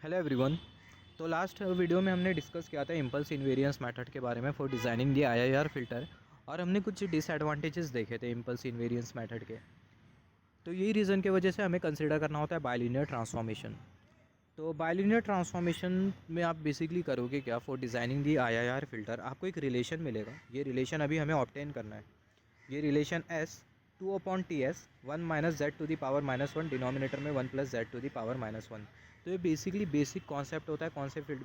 Hello everyone. तो last video में हमने डिस्कस किया था इम्पल्स इन्वेरियंस मेथड के बारे में for designing the IIR filter, और हमने कुछ डिसएडवांटेजेस देखे थे इम्पल्स इन्वेरियंस मेथड के। तो यही रीज़न की वजह से हमें कंसिडर करना होता है बाइलिनियर ट्रांसफॉर्मेशन। तो बाइलिनियर ट्रांसफॉर्मेशन में आप बेसिकली करोगे क्या, for designing the IIR filter आपको एक रिलेशन मिलेगा। ये रिलेशन अभी हमें ऑब्टेन करना है। ये relation S 2/ts 1 minus Z to the power -1, denominator में 1 plus Z to the power -1। तो ये बेसिकली बेसिक कॉन्सेप्ट होता है,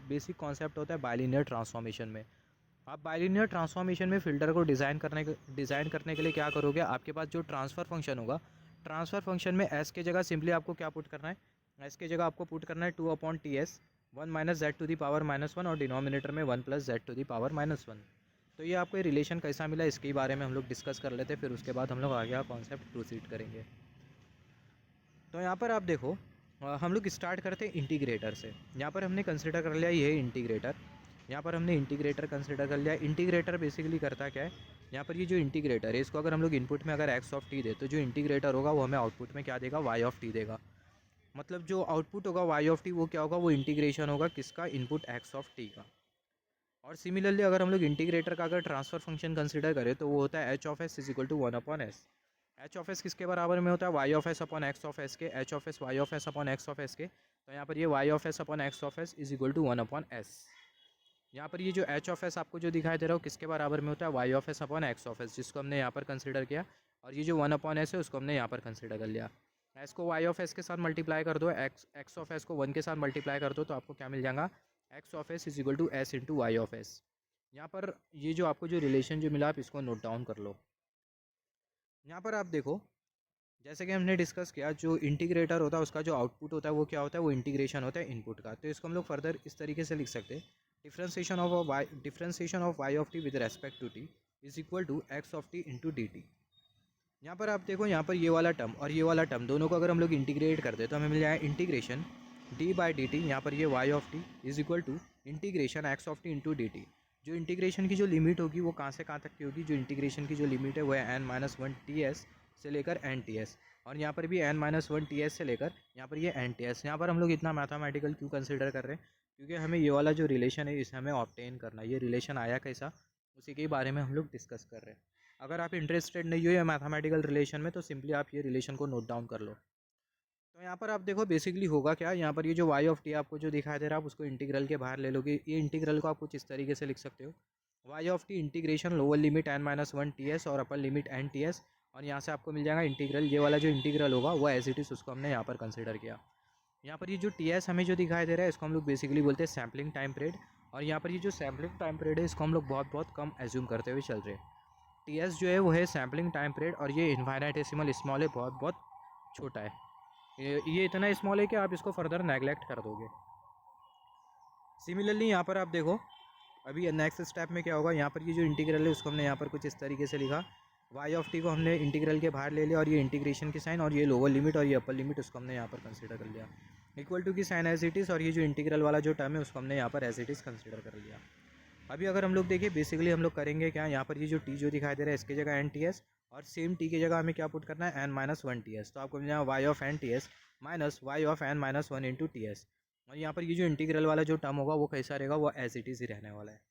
बेसिक कॉन्सेप्ट होता है बाइलिनियर ट्रांसफॉर्मेशन में। आप बाइलिनियर ट्रांसफॉर्मेशन में फ़िल्टर को डिज़ाइन करने के लिए क्या करोगे, आपके पास जो ट्रांसफ़र फंक्शन होगा, ट्रांसफ़र फंक्शन में एस के जगह सिंपली आपको क्या पुट करना है, एस के जगह आपको पुट करना है 2/ts 1 minus Z to the power -1 और डिनोमिनेटर में 1 plus Z to the power -1। तो ये आपको ये रिलेशन कैसा मिला, इसके बारे में हम लोग डिस्कस कर लेते हैं, फिर उसके बाद हम लोग आगे कॉन्सेप्ट प्रोसीड करेंगे। तो यहाँ पर आप देखो, हम लोग स्टार्ट करते हैं इंटीग्रेटर से। यहाँ पर हमने कंसिडर कर लिया ये इंटीग्रेटर। यहाँ पर हमने इंटीग्रेटर कंसिडर कर लिया। इंटीग्रेटर बेसिकली करता क्या है, यहाँ पर ये जो इंटीग्रेटर है इसको अगर हम लोग इनपुट में अगर एक्स ऑफ टी दे, तो जो इंटीग्रेटर होगा वो हमें आउटपुट में क्या देगा, वाई ऑफ टी देगा। मतलब जो आउटपुट होगा वाई ऑफ टी वो क्या होगा, वो इंटीग्रेशन होगा किसका, इनपुट एक्स ऑफ टी का। और सिमिलरली अगर हम लोग इंटीग्रेटर का अगर ट्रांसफर फंक्शन कंसिडर करें तो वो होता है H of S is equal to 1/s। H of S किसके बराबर में होता है, Y of S upon x of S के। H of S Y of S upon x of S के। तो यहाँ पर ये Y of S upon x of S is equal to 1/s। यहाँ पर ये जो एच ऑफ एस आपको जो दिखाई दे रहा हो किसके बराबर में होता है, Y of S upon x of S, जिसको हमने यहाँ पर कंसिडर किया। और ये जो 1/s है उसको हमने यहाँ पर कंसिडर कर लिया। एस को वाई ऑफ एस के साथ मल्टीप्लाई कर दो, एक्स ऑफ एस को 1 के साथ मल्टीप्लाई कर दो, तो आपको क्या मिल जाएगा, X of S is equal to S into Y of S. यहाँ पर ये जो आपको जो रिलेशन जो मिला आप इसको नोट डाउन कर लो। यहाँ पर आप देखो, जैसे कि हमने डिस्कस किया, जो इंटीग्रेटर होता है उसका जो आउटपुट होता है वो क्या होता है, वो इंटीग्रेशन होता है इनपुट का। तो इसको हम लोग फर्दर इस तरीके से लिख सकते हैं, differentiation of Y of T with respect to T is equal to X of T into D T. यहाँ पर आप देखो, यहाँ पर ये वाला टर्म और ये वाला टर्म दोनों को अगर हम लोग इंटीग्रेट कर दे तो हमें मिल जाएगा integration D by D T. यहाँ पर ये Y of T is equal to integration X of T into D T. जो इंटीग्रेशन की जो लिमिट होगी वो कहाँ से कहाँ तक की होगी, जो इंटीग्रेशन की जो लिमिट है वो है n-1 से लेकर n और यहाँ पर भी n-1 से लेकर यहाँ पर ये n। यहाँ पर हम लोग इतना मैथमेटिकल क्यों कंसिडर कर रहे हैं, क्योंकि हमें ये वाला जो रिलेशन है इसे हमें ऑब्टेन करना है। ये रिलेशन आया कैसा, उसी के बारे में हम लोग डिस्कस कर रहे हैं। अगर आप इंटरेस्टेड नहीं हो या मैथमेटिकल रिलेशन में तो सिंपली आप ये रिलेशन को नोट डाउन कर लो। तो यहाँ पर आप देखो बेसिकली होगा क्या, यहाँ पर ये जो वाई ऑफ टी आपको जो दिखाई दे रहा है आप उसको इंटीग्रल के बाहर ले लोगे। ये इंटीग्रल को आप कुछ इस तरीके से लिख सकते हो, Y of T integration lower limit n-1 और अपर लिमिट n। और यहाँ से आपको मिल जाएगा इंटीग्रल, ये वाला जो इंटीग्रल होगा वो एज इट इज़ उसको हमने यहाँ पर कंसिडर किया। यहाँ पर ये जो हमें जो दिखाई दे रहा है इसको हम लोग बेसिकली बोलते हैं सैम्पलिंग टाइम पीरियड। और यहाँ पर ये जो सैम्पलिंग टाइम पीरियड है इसको हम लोग बहुत बहुत कम एज्यूम करते हुए चल रहे हैं। जो है वो है सैम्पलिंग टाइम पीरियड, और ये इन्फाइनाइटेसिमल स्मॉल है, बहुत बहुत छोटा है। ये इतना स्मॉल है कि आप इसको फर्दर नेगलेक्ट कर दोगे। सिमिलरली यहाँ पर आप देखो, अभी नेक्स्ट स्टेप में क्या होगा, यहाँ पर ये जो इंटीग्रल है उसको हमने यहाँ पर कुछ इस तरीके से लिखा, वाई ऑफ टी को हमने इंटीग्रल के बाहर ले लिया और ये इंटीग्रेशन की साइन, और ये लोअर लिमिट और ये अपर लिमिट उसको हमने यहाँ पर कंसीडर कर लिया इक्वल टू की साइन एज इट इज़, और ये जो इंटीग्रल वाला जो टर्म है उसको हमने यहाँ पर एज इट इज़ कंसीडर कर लिया। अभी अगर हम लोग देखिए बेसिकली हम लोग करेंगे क्या, यहाँ पर ये जो टी जो दिखाई दे रहा है इसकी जगह n और सेम टी की जगह हमें क्या पुट करना है, n-1 तो आपको मिल जाएगा Y of n minus Y of n-1 into और यहाँ पर ये जो इंटीग्रल वाला जो टर्म होगा वो कैसा रहेगा, वो एज इट इज़ ही रहने वाला है।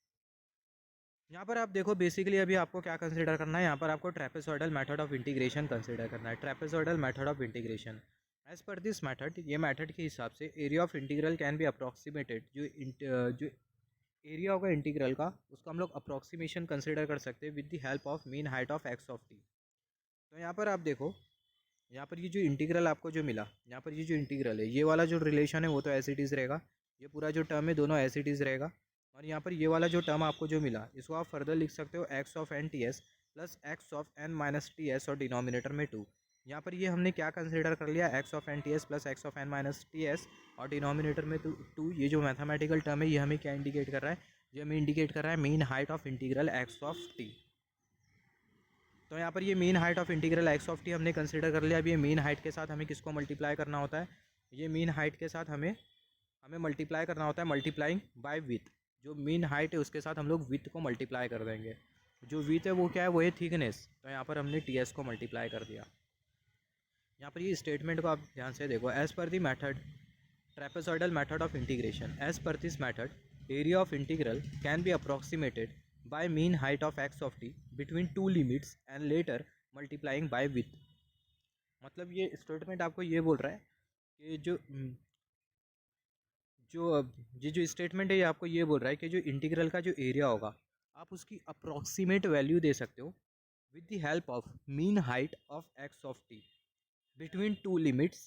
यहाँ पर आप देखो बेसिकली अभी आपको क्या कंसिडर करना है, यहाँ पर आपको trapezoidal method of integration consider करना है। Trapezoidal method of integration, as per this method, ये मेथड के हिसाब से area of integral can be approximated, जो एरिया होगा इंटीग्रल का उसको हम लोग अप्रॉक्सीमेशन कंसिडर कर सकते हैं with the help of mean height of x of t. तो यहाँ पर आप देखो, यहाँ पर ये जो इंटीग्रल आपको जो मिला, यहाँ पर ये जो इंटीग्रल है ये वाला जो रिलेशन है वो तो एज इट इज़ रहेगा, ये पूरा जो टर्म है दोनों एज इट इज़ रहेगा। और यहाँ पर ये वाला जो टर्म आपको जो मिला इसको आप फर्दर लिख सकते हो x of n-ts plus X of n-ts और डिनोमिनेटर में 2। यहाँ पर ये हमने क्या कंसिडर कर लिया, x of n-ts plus X of n-ts और डिनोमिनेटर में 2। ये जो मैथमेटिकल टर्म है ये हमें क्या इंडिकेट कर रहा है, ये हमें इंडिकेट कर रहा है mean height of integral x of t. तो यहाँ पर ये mean height of integral x of T हमने कंसिडर कर लिया। अब ये मीन हाइट के साथ हमें किसको मल्टीप्लाई करना होता है, ये मीन हाइट के साथ हमें मल्टीप्लाई करना होता है, मल्टीप्लाइंग बाय विथ। जो मीन हाइट है उसके साथ हम लोग विथ को मल्टीप्लाई कर देंगे। जो विथ है वो क्या है, वो है थिकनेस। तो यहाँ पर हमने ts को मल्टीप्लाई कर दिया। यहाँ पर ये स्टेटमेंट को आप ध्यान से देखो, as per the method trapezoidal method of integration. As per this method, area of integral can be approximated by mean height of x of t between two limits and later multiplying by width. मतलब ये statement आपको ये बोल रहा है कि जो ये जो स्टेटमेंट है ये आपको ये बोल रहा है कि जो इंटीग्रल का जो एरिया होगा आप उसकी अप्रॉक्सीमेट वैल्यू दे सकते हो with the help of mean height of x of T between two limits,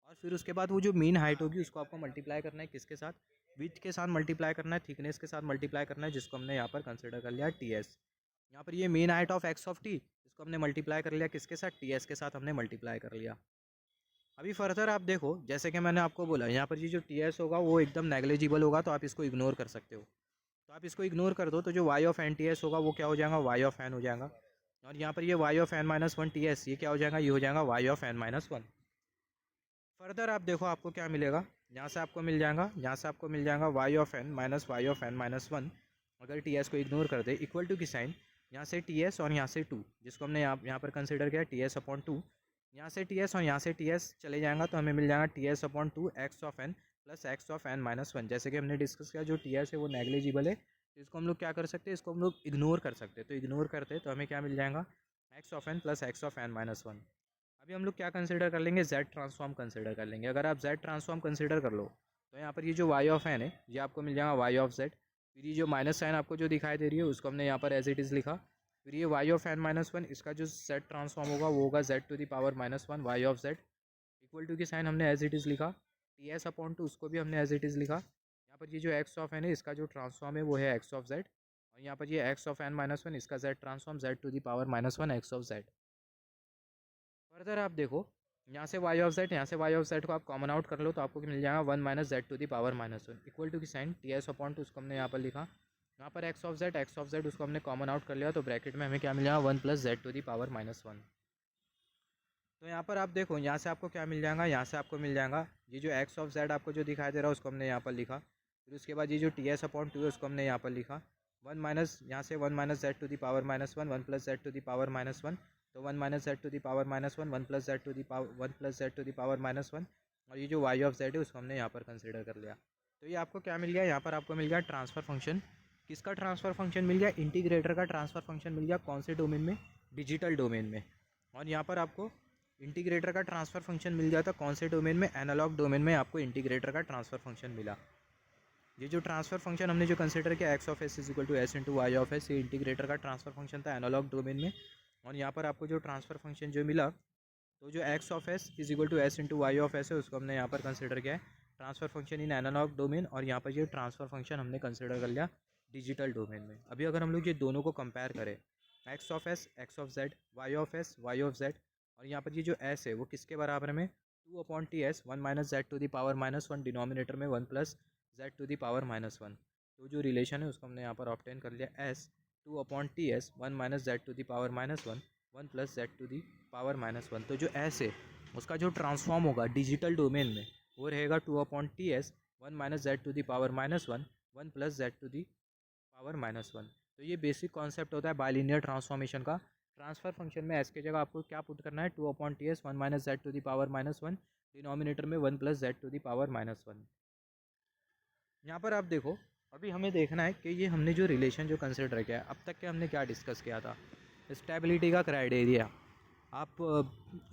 और फिर उसके बाद वो जो मीन हाइट होगी उसको आपको मल्टीप्लाई करना है किसके साथ, विथ के साथ मल्टीप्लाई करना है, थिकनेस के साथ मल्टीप्लाई करना है, जिसको हमने यहाँ पर कंसिडर कर लिया टी एस। यहाँ पर ये mean height of x of T इसको हमने मल्टीप्लाई कर लिया किसके साथ, टी एस के साथ हमने मल्टीप्लाई कर लिया। अभी फर्दर आप देखो, जैसे कि मैंने आपको बोला यहाँ पर ये जो टी एस होगा वो एकदम नेग्लिजिबल होगा, तो आप इसको इग्नोर कर सकते हो। तो आप इसको इग्नोर कर दो तो जो Y of N T S होगा वो क्या हो जाएगा, वाई ऑफ एन हो जाएगा। और यहाँ पर ये Y of N minus one T S ये क्या हो जाएगा, ये हो जाएगा Y of N minus one. Further आप देखो आपको क्या मिलेगा, यहाँ से आपको मिल जाएगा, यहाँ से आपको मिल जाएगा Y of N minus one. अगर टी एस को इग्नोर कर दे इक्वल टू की साइन, यहाँ से टी एस और यहाँ से टू, जिसको हमने यहाँ पर कंसिडर किया टी एस अपॉन टू, यहाँ से टी एस और यहाँ से टी एस चले जाएगा तो हमें मिल जाएगा T S upon two X of N plus X of N minus one. जैसे कि हमने डिस्कस किया जो टी एस है वो नेग्लिजिबल है, तो इसको हम लोग क्या कर सकते हैं, इसको हम लोग इग्नोर कर सकते हैं। तो इग्नोर करते तो हमें क्या मिल जाएगा, X of N plus X of N minus one. अभी हम लोग क्या कंसिडर कर लेंगे, जेड ट्रांसफॉर्म कंसिडर कर लेंगे। अगर आप जेड ट्रांसफॉर्म कंसिडर कर लो तो यहाँ पर ये जो वाई ऑफ एन है ये आपको मिल जाएगा वाई ऑफ जेड। फिर ये जो माइनस साइन आपको जो दिखाई दे रही है उसको हमने यहाँ पर एज इट इज़ लिखा। फिर ये Y of N minus one, इसका जो जेड ट्रांसफॉर्म होगा वो होगा Z to the power minus one Y of Z equal to की साइन हमने एज इट इज़ लिखा। टी एस अपॉन टू उसको भी हमने एज इट इज़ लिखा। यहाँ पर ये जो एक्स ऑफ एन है इसका जो ट्रांसफॉर्म है वो है एक्स ऑफ जेड, और यहाँ पर ये x of N minus one इसका z transform z to the power minus one x of z. Further आप देखो यहाँ से वाई ऑफ जेड, यहाँ से वाई ऑफ जेड को आप कॉमन आउट कर लो तो आपको मिल जाएगा one minus Z to the power minus one equal to की sine t S upon two उसको हमने यहाँ पर लिखा। यहाँ पर एक्स ऑफ जेड उसको हमने कॉमन आउट कर लिया तो ब्रैकेट में हमें क्या मिल जाएगा one plus Z to the power minus one. तो यहाँ पर आप देखो यहाँ से आपको क्या मिल जाएगा, यहाँ से आपको मिल जाएगा ये जो एक्स ऑफ जेड आपको जो दिखाई दे रहा है उसको हमने यहाँ पर लिखा। फिर उसके बाद ये जो टी एस अपॉन टू है उसको हमने यहाँ पर लिखा। वन माइनस यहाँ से one minus Z to the power minus one, one plus Z to the power minus one, तो one minus Z to the power minus one, one plus Z to the power one plus Z to the power minus one, और ये जो Y of Z है उसको हमने यहाँ पर consider कर लिया। तो ये आपको क्या मिल गया, यहाँ पर आपको मिल गया ट्रांसफ़र फंक्शन। किसका ट्रांसफ़र फंक्शन मिल गया, इंटीग्रेटर का ट्रांसफ़र फंक्शन मिल गया। कौन से डोमेन में, डिजिटल डोमेन में। और यहाँ पर आपको इंटीग्रेटर का ट्रांसफ़र फंक्शन मिल गया था कौन से डोमेन में, एनालॉग डोमेन में आपको इंटीग्रेटर का ट्रांसफ़र फंक्शन मिला। ये जो ट्रांसफ़र फंक्शन हमने जो कंसिडर किया X of S is equal to S into Y of S, ये इंटीग्रेटर का ट्रांसफ़र फंक्शन था एनालॉग डोमेन में। और यहाँ पर आपको जो ट्रांसफ़र फंक्शन जो मिला तो जो X of S is equal to S into Y of S है उसको हमने यहाँ पर कंसिडर किया है transfer function in analog domain, और यहाँ पर ये ट्रांसफ़र फंक्शन हमने कंसिडर कर लिया डिजिटल डोमेन में। अभी अगर हम लोग ये दोनों को कंपेयर करें, X of S X of Z, Y of S Y of Z, और यहाँ पर ये जो एस है वो किसके बराबर में, two upon T S one minus Z to the power minus one, denominator में one plus Z to the power minus one. तो जो रिलेशन है उसको हमने यहाँ पर ऑब्टेन कर लिया S two upon T S one minus Z to the power minus one, one plus Z to the power minus one. तो जो एस है उसका जो ट्रांसफॉर्म होगा डिजिटल डोमेन में वो रहेगा two upon T S one minus Z to the power minus one, one plus Z to the power minus one. तो ये बेसिक कॉन्सेप्ट होता है बाइलिनियर ट्रांसफॉर्मेशन का। ट्रांसफ़र फंक्शन में एस की जगह आपको क्या पुट करना है, two upon T S one minus Z to the power minus one, denominator में one plus Z to the power minus one. यहाँ पर आप देखो अभी हमें देखना है कि ये हमने जो रिलेशन जो कंसिडर किया है अब तक के हमने क्या डिस्कस किया था, स्टेबिलिटी का क्राइटेरिया। आप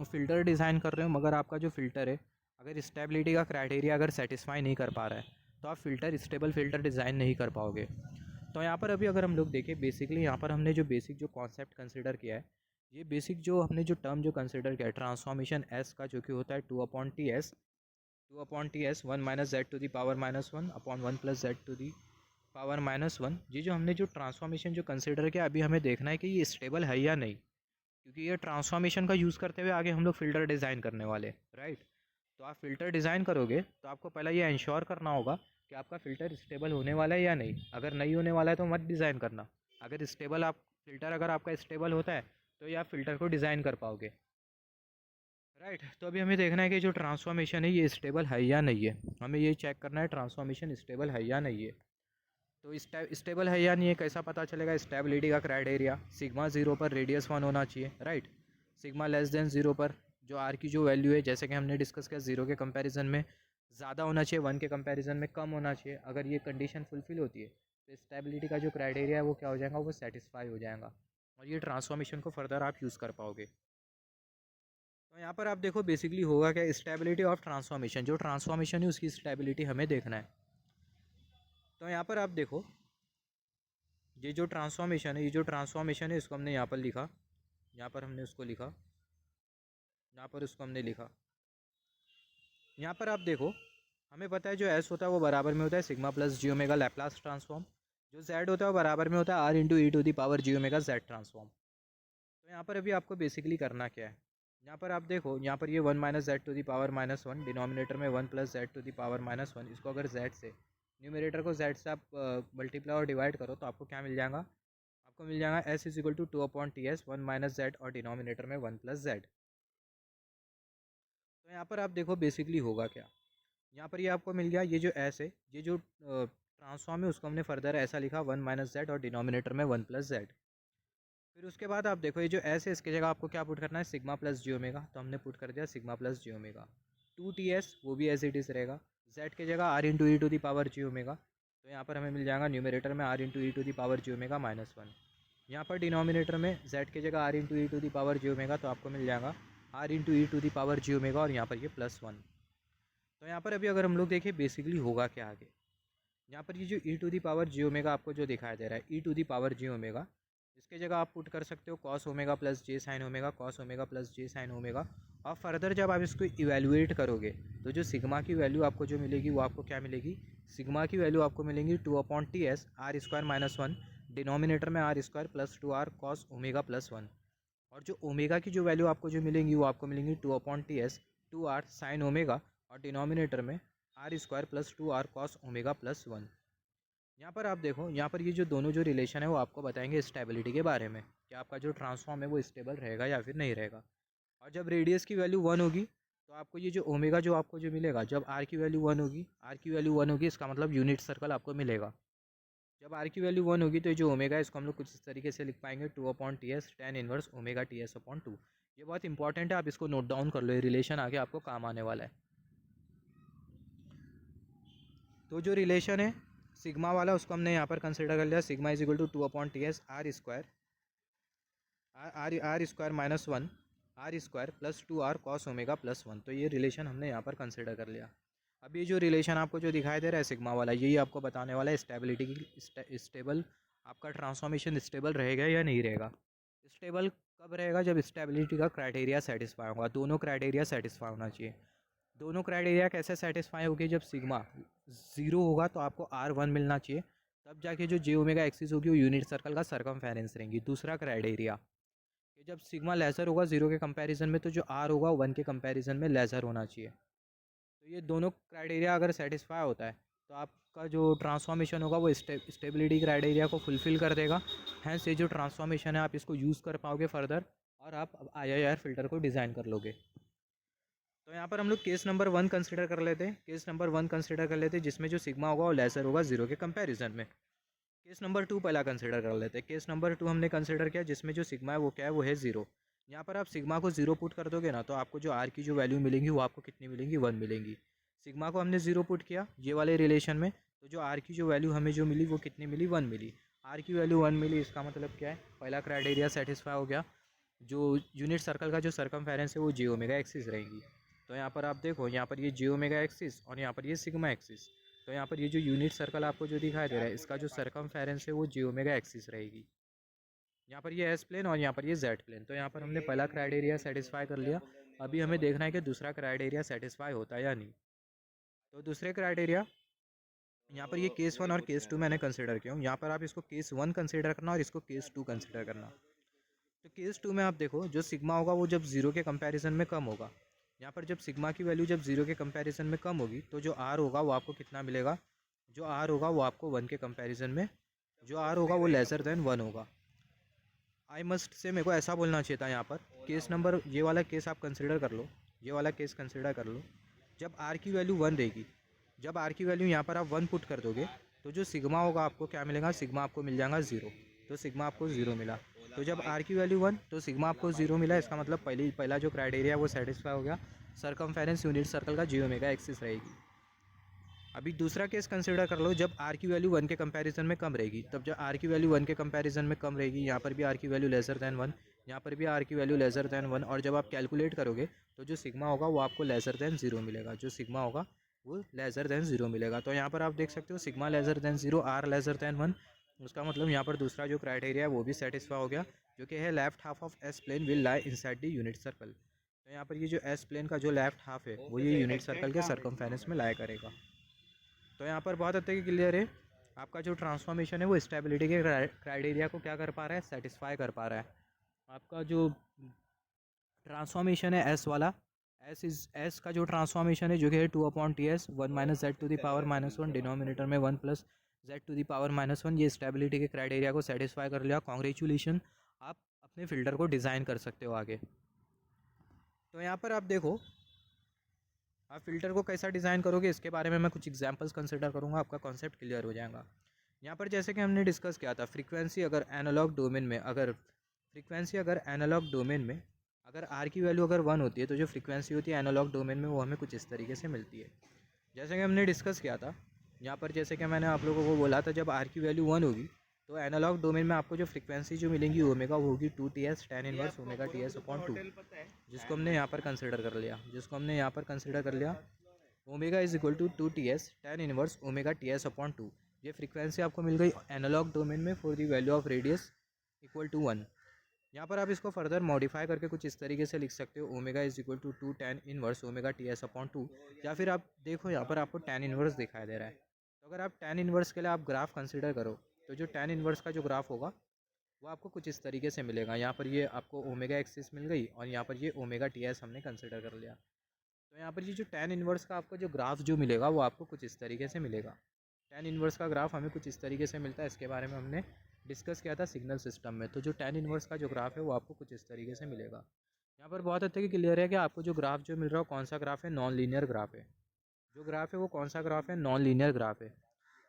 फ़िल्टर डिज़ाइन कर रहे हो मगर आपका जो फ़िल्टर है अगर स्टेबिलिटी का क्राइटेरिया अगर सेटिस्फाई नहीं कर पा रहा है तो आप फ़िल्टर स्टेबल फ़िल्टर डिज़ाइन नहीं कर पाओगे। तो यहाँ पर अभी अगर हम लोग देखें बेसिकली यहाँ पर हमने जो बेसिक जो कॉन्सेप्ट कंसिडर किया है, ये बेसिक जो हमने जो टर्म जो कंसिडर किया है ट्रांसफॉर्मेशन एस का जो कि होता है two upon T S one minus Z to the power minus one upon one plus Z to the power minus one. ये जो हमने जो ट्रांसफॉर्मेशन जो कंसिडर किया अभी हमें देखना है कि ये स्टेबल है या नहीं, क्योंकि ये ट्रांसफॉर्मेशन का यूज़ करते हुए आगे हम लोग फ़िल्टर डिज़ाइन करने वाले, राइट। तो आप फ़िल्टर डिज़ाइन करोगे तो आपको पहले ये इंश्योर करना होगा कि आपका फ़िल्टर स्टेबल होने वाला है या नहीं। अगर नहीं होने वाला है तो मत डिज़ाइन करना। अगर स्टेबल आप फ़िल्टर अगर आपका स्टेबल होता है तो ये आप फ़िल्टर को डिज़ाइन कर पाओगे, राइट। तो अभी हमें देखना है कि जो ट्रांसफॉर्मेशन है ये स्टेबल है या नहीं है, हमें ये चेक करना है ट्रांसफॉर्मेशन स्टेबल है या नहीं है। तो स्टेबल है या नहीं है कैसा पता चलेगा, स्टेबिलिटी का क्राइटेरिया सिग्मा ज़ीरो पर रेडियस वन होना चाहिए, right. Sigma less than zero पर जो आर की जो वैल्यू है जैसे कि हमने डिस्कस किया ज़ीरो के कंपैरिजन में ज़्यादा होना चाहिए 1 के कंपैरिजन में, कम होना चाहिए। अगर ये कंडीशन फुलफ़िल होती है तो स्टेबिलिटी का जो क्राइटेरिया है वो क्या हो जाएगा, वो सेटिस्फाई हो जाएगा और ये ट्रांसफॉर्मेशन को फर्दर आप यूज़ कर पाओगे। तो यहाँ पर आप देखो बेसिकली होगा क्या, स्टेबिलिटी ऑफ ट्रांसफॉर्मेशन, जो ट्रांसफॉर्मेशन है उसकी स्टेबिलिटी हमें देखना है। तो यहाँ पर आप देखो ये जो ट्रांसफॉर्मेशन है, ये जो ट्रांसफॉर्मेशन है इसको हमने यहाँ पर लिखा, यहाँ पर हमने उसको लिखा, यहाँ पर उसको हमने लिखा। यहाँ पर आप देखो हमें पता है जो एस होता है वो बराबर में होता है sigma plus J omega Laplace transform, जो जेड होता है वो बराबर में होता है R into E to the power ji omega Z transform. तो यहाँ पर अभी आपको बेसिकली करना क्या है, यहाँ पर आप देखो यहाँ पर ये 1 minus Z to the power -1, denominator में 1 plus Z to the power -1, इसको अगर जेड से न्यूमरेटर को जेड से आप मल्टीप्लाई और डिवाइड करो तो आपको क्या मिल जाएगा, आपको मिल जाएगा s is equal to 2/ts 1 minus z और डिनोमिनेटर में 1 प्लस जेड। तो यहाँ पर आप देखो बेसिकली होगा क्या, यहाँ पर ये आपको मिल गया, ये जो एस है, ये जो ट्रांसफॉर्म है उसको हमने फर्दर ऐसा लिखा 1 माइनस जेड और डिनोमिनेटर में 1 प्लस जेड। फिर उसके बाद आप देखो ये जो एस है इसकी जगह आपको क्या पुट करना है, सिग्मा प्लस जी ओमेगा, तो हमने पुट कर दिया sigma plus J omega. 2ts वो भी एज इट इज़ रहेगा, जेड की जगह r into E to the power ji omega, तो यहाँ पर हमें मिल जाएगा न्यूमरेटर में r into E to the power ji omega -1। यहाँ पर डिनोमिनेटर में जेड की जगह r into E to the power ji omega, तो आपको मिल जाएगा r into E to the power ji omega और यहाँ पर ये +1। तो यहाँ पर अभी अगर हम लोग देखें बेसिकली होगा क्या आगे, यहाँ पर ये जो e to the power ji omega आपको जो दिखाई दे रहा है e to the power ji omega, इसके जगह आप पुट कर सकते हो cos omega plus j sine omega, cos omega plus j sine omega. और फर्दर जब आप इसको इवेल्युएट करोगे तो जो सिग्मा की वैल्यू आपको जो मिलेगी वो आपको क्या मिलेगी, सिग्मा की वैल्यू आपको मिलेंगी 2/ts आर स्क्वायर -1, डिनोमिनेटर में r square plus 2r cos omega +1। और जो ओमेगा की जो वैल्यू आपको जो मिलेंगी वो आपको मिलेंगी 2/ts 2r साइन ओमेगा और डिनोमिनेटर में r square plus 2r cos omega +1। यहाँ पर आप देखो यहाँ पर ये जो दोनों जो रिलेशन है वो आपको बताएंगे स्टेबिलिटी के बारे में कि आपका जो ट्रांसफॉर्म है वो स्टेबल रहेगा या फिर नहीं रहेगा। और जब रेडियस की वैल्यू 1 होगी तो आपको ये जो ओमेगा जो आपको जो मिलेगा, जब आर की वैल्यू 1 होगी, आर की वैल्यू 1 होगी इसका मतलब यूनिट सर्कल आपको मिलेगा। जब आर की वैल्यू 1 होगी तो ये जो ओमेगा है इसको हम लोग कुछ इस तरीके से लिख पाएंगे 2/ts tan inverse omega ts/2। ये बहुत इंपॉर्टेंट है, आप इसको नोट डाउन कर लो, ये रिलेशन आगे आपको काम आने वाला है। तो जो रिलेशन है सिग्मा वाला उसको हमने यहाँ पर कंसिडर कर लिया, sigma is equal to 2/ts r square r square -1 r square plus 2r cos omega +1। तो ये रिलेशन हमने यहाँ पर कंसिडर कर लिया। अब ये जो रिलेशन आपको जो दिखाई दे रहा है सिग्मा वाला, यही आपको बताने वाला है स्टेबिलिटी की, स्टेबल आपका ट्रांसफॉर्मेशन स्टेबल रहेगा या नहीं रहेगा। स्टेबल कब रहेगा, जब स्टेबिलिटी का क्राइटेरिया सेटिस्फाई होगा, दोनों क्राइटेरिया सेटिस्फाई होना चाहिए। दोनों क्राइटेरिया कैसे सेटिस्फाई होगी, जब सिग्मा 0 होगा तो आपको R1 मिलना चाहिए, तब जाके जो जे ओमेगा एक्सिस होगी वो यूनिट सर्कल का सरकमफेरेंस रहेंगी। दूसरा क्राइटेरिया कि जब सिग्मा लेज़र होगा 0 के कंपैरिजन में तो जो R होगा 1 के कंपैरिजन में लेज़र होना चाहिए। तो ये दोनों क्राइटेरिया अगर सेटिस्फाई होता है तो आपका जो ट्रांसफॉर्मेशन होगा वो स्टेबिलिटी क्राइटेरिया को फुलफ़िल कर देगा। हैंस ये जो ट्रांसफॉर्मेशन है आप इसको यूज़ कर पाओगे फर्दर और आप IIR फिल्टर को डिज़ाइन कर लोगे। तो यहाँ पर हम लोग केस नंबर 1 कंसिडर कर लेते हैं, केस नंबर 1 कंसिडर कर लेते हैं जिसमें जो सिग्मा होगा वो लेसर होगा 0 के कंपैरिजन में। केस नंबर 2 पहला कंसिडर कर लेते हैं, केस नंबर 2 हमने कंसिडर किया जिसमें जो सिग्मा है वो क्या है, वो है 0। यहाँ पर आप सिग्मा को 0 पुट कर दोगे ना तो आपको जो आर की जो वैल्यू मिलेंगी वो आपको कितनी मिलेंगी, 1 मिलेंगी। सिग्मा को हमने 0 पुट किया ये वाले रिलेशन में, तो जो आर की जो वैल्यू हमें जो मिली वो कितनी मिली, 1 मिली। आर की वैल्यू 1 मिली, इसका मतलब क्या है, पहला क्राइटेरिया सेटिस्फाई हो गया, जो यूनिट सर्कल का जो सरकमफेरेंस है वो जे ओमेगा एक्सिस रहेगी। तो यहाँ पर आप देखो यहाँ पर ये जे ओमेगा एक्सिस और यहाँ पर ये सिग्मा एक्सिस, तो यहाँ पर ये जो यूनिट सर्कल आपको जो दिखाई दे रहा है इसका जो सरकमफेरेंस है वो जे ओमेगा एक्सिस रहेगी। यहाँ पर ये एस प्लेन और यहाँ पर ये जेड प्लेन। तो यहाँ पर हमने पहला क्राइटेरिया सेटिस्फाई कर लिया, अभी हमें देखना है कि दूसरा क्राइटेरिया सेटिस्फाई होता है या नहीं। तो दूसरे क्राइटेरिया यहाँ पर ये केस 1 और केस 2 मैंने कंसिडर किया हूँ, यहाँ पर आप इसको केस 1 कंसिडर करना और इसको केस 2 कंसिडर करना। तो केस 2 में आप देखो जो सिग्मा होगा वो जब 0 के कंपैरिजन में कम होगा, यहाँ पर जब सिग्मा की वैल्यू जब 0 के कंपैरिजन में कम होगी तो जो आर होगा वो आपको कितना मिलेगा, जो आर होगा वो आपको 1 के कंपैरिजन में, जो आर होगा वो लेसर देन 1 होगा। आई मस्ट से मेरे को ऐसा बोलना चाहिए था यहाँ पर, केस नंबर ये वाला केस आप कंसिडर कर लो, ये वाला केस कंसिडर कर लो, जब आर की वैल्यू 1 रहेगी, जब आर की वैल्यू यहाँ पर आप 1 पुट कर दोगे तो जो सिग्मा होगा आपको क्या मिलेगा, सिग्मा आपको मिल जाएगा 0। तो सिग्मा आपको 0 मिला, तो जब आर की वैल्यू 1 तो सिग्मा आपको 0 मिला, इसका मतलब पहला जो क्राइटेरिया वो सेटिस्फाई हो गया, सरकमफेरेंस यूनिट सर्कल का जे ओमेगा एक्सिस रहेगी। अभी दूसरा केस कंसिडर कर लो, जब आर की वैल्यू 1 के कंपैरिजन में कम रहेगी, तब जब आर की वैल्यू 1 के कंपैरिजन में कम रहेगी, यहाँ पर भी आर की वैल्यू लेसर दैन 1, यहाँ पर भी आर की वैल्यू लेसर दैन 1, और जब आप कैलकुलेट करोगे तो जो सिग्मा होगा वो आपको लेसर दैन 0 मिलेगा, जो सिग्मा होगा वो लेसर दैन 0 मिलेगा। तो यहाँ पर आप देख सकते हो sigma lesser than 0, r lesser than 1, उसका मतलब यहाँ पर दूसरा जो क्राइटेरिया है वो भी सेटिस्फाई हो गया, जो कि है left half of s plane will lie inside the unit circle. तो यहाँ पर ये जो एस प्लेन का जो लेफ्ट हाफ है वो ये यूनिट सर्कल के सर्कमफेरेंस में लाई करेगा। तो यहाँ पर बहुत हद तक क्लियर है, आपका जो ट्रांसफॉर्मेशन है वो स्टेबिलिटी के क्राइटेरिया को क्या कर पा रहा है, सेटिस्फाई कर पा रहा है। आपका जो ट्रांसफॉर्मेशन है एस वाला, एस का जो ट्रांसफॉर्मेशन है जो कि है 2/ts 1 minus Z to the power -1, denominator में 1 plus Z to the power -1, ये स्टेबिलिटी के क्राइटेरिया को सेटिस्फाई कर लिया। कॉन्ग्रेचुलेशन, आप अपने फ़िल्टर को डिज़ाइन कर सकते हो आगे। तो यहाँ पर आप देखो, आप फ़िल्टर को कैसा डिज़ाइन करोगे इसके बारे में मैं कुछ एग्जांपल्स कंसिडर करूँगा, आपका कॉन्सेप्ट क्लियर हो जाएगा। यहाँ पर जैसे कि हमने डिस्कस किया था, फ्रीक्वेंसी अगर एनालॉग डोमेन में अगर आर की वैल्यू अगर 1 होती है तो जो फ्रीक्वेंसी होती है एनालॉग डोमेन में वो हमें कुछ इस तरीके से मिलती है। जैसे कि हमने डिस्कस किया था यहाँ पर, जैसे कि मैंने आप लोगों को बोला था, जब आर की वैल्यू 1 होगी तो एनालॉग डोमेन में आपको जो फ्रीक्वेंसी जो मिलेंगी ओमेगा वो होगी 2Ts tan inverse omega Ts/2, जिसको हमने यहाँ पर कंसिडर कर लिया, omega is equal to 2Ts tan inverse omega Ts/2। ये फ्रीक्वेंसी आपको मिल गई एनालॉग डोमेन में for the value of radius equal to 1। यहाँ पर आप इसको फर्दर मॉडिफाई करके कुछ इस तरीके से लिख सकते हो, omega is equal to 2 tan inverse omega Ts/2, या फिर आप देखो यहाँ पर आपको tan इनवर्स दिखाई दे रहा है, तो अगर आप tan इनवर्स के लिए आप ग्राफ कंसिडर करो तो जो tan इनवर्स का जो ग्राफ होगा वो आपको कुछ इस तरीके से मिलेगा। यहाँ पर ये आपको ओमेगा एक्सिस मिल गई और यहाँ पर ये ओमेगा Ts हमने कंसिडर कर लिया। तो यहाँ पर ये जो tan इनवर्स का आपको जो ग्राफ जो मिलेगा वो आपको कुछ इस तरीके से मिलेगा। tan इनवर्स का ग्राफ हमें कुछ इस तरीके से मिलता है, इसके बारे में हमने डिस्कस किया था सिग्नल सिस्टम में। तो जो tan इनवर्स का जो ग्राफ है वो आपको कुछ इस तरीके से मिलेगा। यहाँ पर बहुत हद तक क्लियर है कि आपको जो ग्राफ जो मिल रहा है कौन सा ग्राफ है, नॉन लीनियर ग्राफ है। जो ग्राफ है वो कौन सा ग्राफ है, नॉन लीनियर ग्राफ है।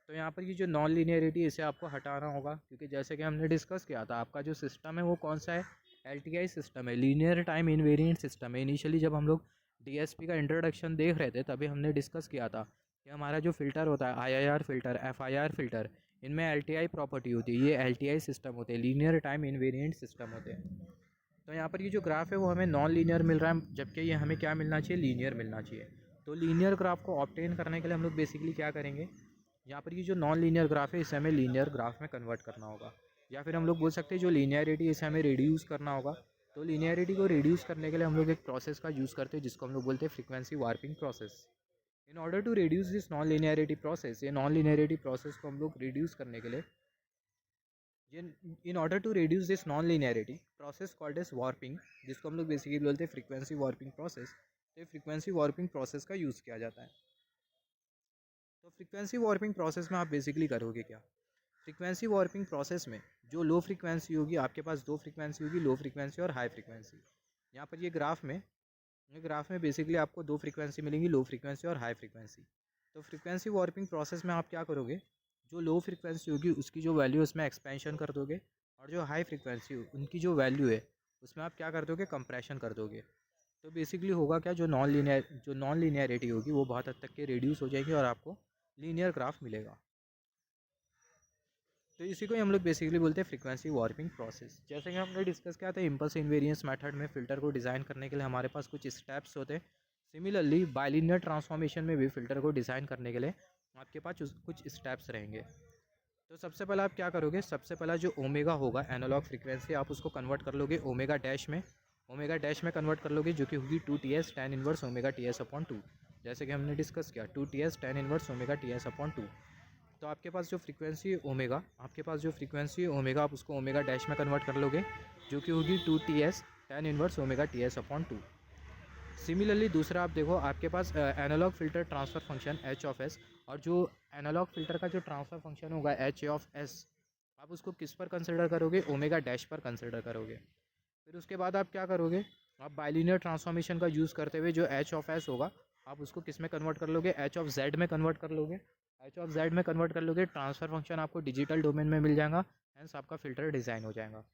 तो यहाँ पर ये जो नॉन लीनियरिटी इसे आपको हटाना होगा, क्योंकि जैसे कि हमने डिस्कस किया था आपका जो सिस्टम है वो कौन सा है, LTI सिस्टम है, लीनियर टाइम इनवेरिएंट सिस्टम है। इनिशियली जब हम लोग DSP का इंट्रोडक्शन देख रहे थे तभी हमने डिस्कस किया था कि हमारा जो फ़िल्टर होता है IIR फ़िल्टर, FIR फ़िल्टर, इनमें LTI प्रॉपर्टी होती है, ये LTI सिस्टम होते हैं, लीनियर टाइम इनवेरिएंट सिस्टम होते हैं। तो यहाँ पर ये जो ग्राफ है वो हमें नॉन लीनियर मिल रहा है, जबकि ये हमें क्या मिलना चाहिए, लीनियर मिलना चाहिए। तो लीनियर ग्राफ को ऑब्टेन करने के लिए हम लोग बेसिकली क्या करेंगे, यहाँ पर ये जो नॉन लीनियर ग्राफ है इसे हमें लीनियर ग्राफ में कन्वर्ट करना होगा, या फिर हम लोग बोल सकते हैं जो लीनियरिटी इसे हमें रिड्यूस करना होगा। तो लीनियरिटी को रिड्यूस करने के लिए हम लोग एक प्रोसेस का यूज़ करते हैं जिसको हम लोग बोलते हैं frequency warping process. In order to reduce this non linearity process, ये नॉन लीनियरिटी प्रोसेस को हम लोग रिड्यूस करने के लिए in order to reduce this non linearity process called as warping, जिसको हम लोग बेसिकली बोलते हैं फ्रीक्वेंसी वार्पिंग प्रोसेस। तो फ्रीक्वेंसी वार्पिंग प्रोसेस का यूज़ किया जाता है। तो फ्रीक्वेंसी वार्पिंग प्रोसेस में आप बेसिकली करोगे क्या, फ्रीक्वेंसी वार्पिंग प्रोसेस में जो लो फ्रीक्वेंसी होगी, आपके पास दो फ्रीक्वेंसी होगी, लो फ्रीक्वेंसी और हाई फ्रीक्वेंसी। यहाँ पर ये ग्राफ में बेसिकली आपको दो फ्रीक्वेंसी मिलेंगी, लो फ्रीक्वेंसी और हाई फ्रीक्वेंसी। तो फ्रीक्वेंसी वार्पिंग प्रोसेस में आप क्या करोगे, जो लो फ्रीक्वेंसी होगी उसकी जो वैल्यू उसमें एक्सपेंशन कर दोगे, और जो हाई फ्रीक्वेंसी उनकी जो वैल्यू है उसमें आप क्या कर दोगे, कंप्रेशन कर दोगे। तो बेसिकली होगा क्या, जो नॉन लीनियरिटी होगी वो बहुत हद तक के रिड्यूस हो जाएगी और आपको लीनियर ग्राफ मिलेगा। तो इसी को ही हम लोग बेसिकली बोलते हैं फ्रीक्वेंसी वार्पिंग प्रोसेस। जैसे कि हमने डिस्कस किया था इम्पल्स इन्वेरिएंस मेथड में फ़िल्टर को डिज़ाइन करने के लिए हमारे पास कुछ स्टेप्स होते हैं। सिमिलरली बाइलिनियर ट्रांसफॉर्मेशन में भी फ़िल्टर को डिज़ाइन करने के लिए आपके पास कुछ स्टेप्स रहेंगे। तो सबसे पहले आप क्या करोगे, सबसे पहला जो ओमेगा होगा एनालॉग फ्रीक्वेंसी, आप उसको कन्वर्ट कर लोगे ओमेगा डैश में कन्वर्ट कर लोगे, जो कि होगी 2Ts tan inverse omega Ts/2। जैसे कि हमने डिस्कस किया 2Ts tan inverse omega Ts/2। तो आपके पास जो फ्रीक्वेंसी है ओमेगा, आप उसको ओमेगा डैश में कन्वर्ट कर लोगे, जो कि होगी 2Ts tan inverse omega Ts/2। Similarly दूसरा आप देखो, आपके पास analog filter transfer function H(s), और जो एनालॉग फ़िल्टर का जो ट्रांसफ़र फंक्शन होगा H(s), आप उसको किस पर कंसिडर करोगे, ओमेगा डैश पर कंसिडर करोगे। फिर उसके बाद आप क्या करोगे, आप बाइलिनियर ट्रांसफॉर्मेशन का यूज़ करते हुए जो H(s) होगा आप उसको किस में कन्वर्ट कर लोगे, H(z) में कन्वर्ट कर लोगे। ट्रांसफ़र फंक्शन आपको डिजिटल डोमेन में मिल जाएगा, हेंस आपका फ़िल्टर डिज़ाइन हो जाएगा।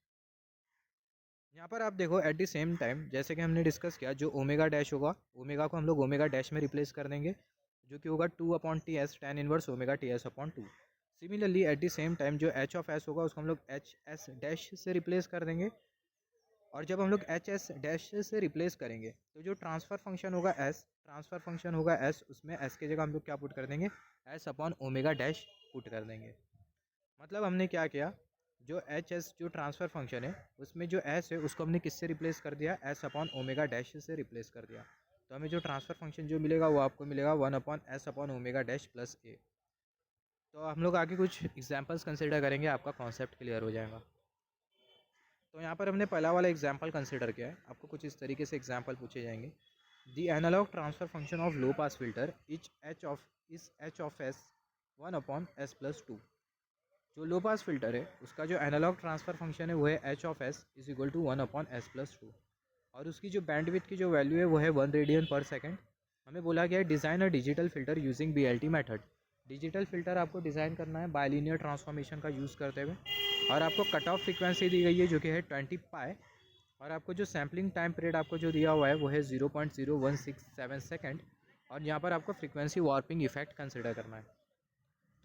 यहाँ पर आप देखो एट द सेम टाइम, जैसे कि हमने डिस्कस किया, जो ओमेगा डैश होगा, ओमेगा को हम लोग ओमेगा डैश में रिप्लेस कर देंगे, जो कि होगा 2/TS tan inverse omega TS upon 2। Similarly at the same time जो एच ऑफ एस होगा उसको हम लोग एच एस डैश से रिप्लेस कर देंगे, और जब हम लोग एच एस डैश से रिप्लेस करेंगे तो जो ट्रांसफ़र फंक्शन होगा एस, उसमें एस की जगह हम लोग क्या पुट कर देंगे, S upon omega dash put कर देंगे। मतलब हमने क्या किया, जो एच एस जो ट्रांसफ़र फंक्शन है उसमें जो एस है उसको हमने किससे रिप्लेस कर दिया, एस अपॉन ओमेगा डैश से रिप्लेस कर दिया। तो हमें जो ट्रांसफ़र फंक्शन जो मिलेगा वो आपको मिलेगा 1/s/ओमेगा डैश प्लस ए। तो हम लोग आगे कुछ एग्जांपल्स कंसिडर करेंगे, आपका कॉन्सेप्ट क्लियर हो जाएगा। तो यहाँ पर हमने पहला वाला एग्जांपल कंसिडर किया है, आपको कुछ इस तरीके से एग्जांपल पूछे जाएंगे। The analog transfer function of low pass filter is h of s 1/s+2। जो लो पास फिल्टर है उसका जो एनालॉग ट्रांसफ़र फंक्शन है वो है H of S is equal to 1/s+2, और उसकी जो बैंडविड्थ की जो वैल्यू है वो है 1 रेडियन पर सेकंड। हमें बोला गया है design a digital filter using BLT method. Digital filter आपको डिज़ाइन करना है बाइलिनियर ट्रांसफॉर्मेशन का यूज़ करते हुए, और आपको कट ऑफ फ्रिक्वेंसी दी गई है जो कि है 20 पाई, और आपको जो सैम्पलिंग टाइम पीरियड आपको जो दिया हुआ है वो है 0.0167 सेकेंड, और यहाँ पर आपको फ्रिक्वेंसी वार्पिंग इफेक्ट कंसिडर करना है।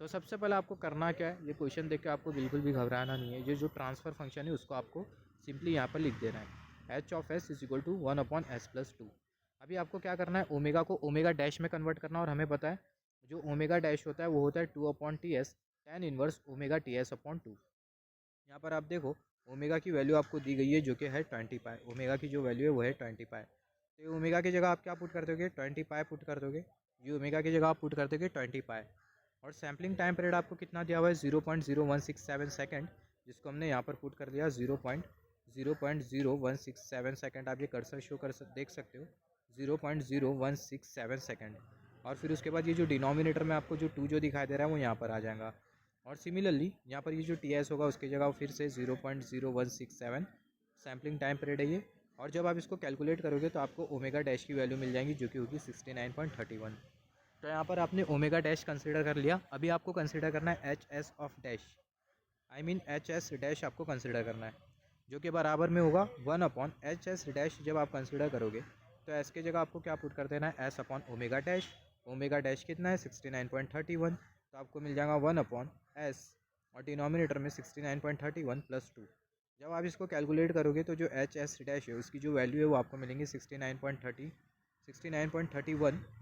तो सबसे पहले आपको करना क्या है, ये क्वेश्चन देख के आपको बिल्कुल भी घबराना नहीं है। ये जो ट्रांसफ़र फंक्शन है उसको आपको सिंपली यहाँ पर लिख देना है, H of S is equal to 1/s+2। अभी आपको क्या करना है, ओमेगा को ओमेगा डैश में कन्वर्ट करना, और हमें पता है जो ओमेगा डैश होता है वो होता है 2/TS tan inverse omega TS upon 2। यहाँ पर आप देखो ओमेगा की वैल्यू आपको दी गई है जो कि है 20 पाई, ओमेगा की जो वैल्यू है वो है 20 पाई। तो ये ओमेगा की जगह आप क्या पुट कर दोगे, 20 पाई पुट कर दोगे। ये ओमेगा की जगह आप पुट कर दोगे 20 पाई, और सैम्पलिंग टाइम पीरियड आपको कितना दिया हुआ है 0.0167 सेकेंड, जिसको हमने यहाँ पर पुट कर दिया 0.0167 सेकेंड। आप ये कर्सर शो देख सकते हो 0.0167 सेकेंड, और फिर उसके बाद ये जो डिनोमिनेटर में आपको जो 2 जो दिखाई दे रहा है वो यहाँ पर आ जाएगा, और सिमिलरली यहाँ पर ये जो TS होगा उसकी जगह फिर से 0.0167 सैम्पलिंग टाइम पीरियड है ये, और जब आप इसको कैलकुलेट करोगे तो आपको ओमेगा डैश की वैल्यू मिल जाएगी जो कि होगी 69.31। तो यहाँ पर आपने ओमेगा डैश कंसिडर कर लिया। अभी आपको कंसिडर करना है h S of dash, H S dash आपको कंसिडर करना है, जो कि बराबर में होगा 1/HS डैश। जब आप कंसिडर करोगे तो एस की जगह आपको क्या पुट कर देना है, S upon omega dash. Omega dash कितना है 69.31, तो आपको मिल जाएगा 1/S, और डिनोमिनेटर में 69.31 प्लस 2। जब आप इसको कैलकुलेट करोगे तो जो एच एस डैश है उसकी जो वैल्यू है वो आपको मिलेंगी 69.31,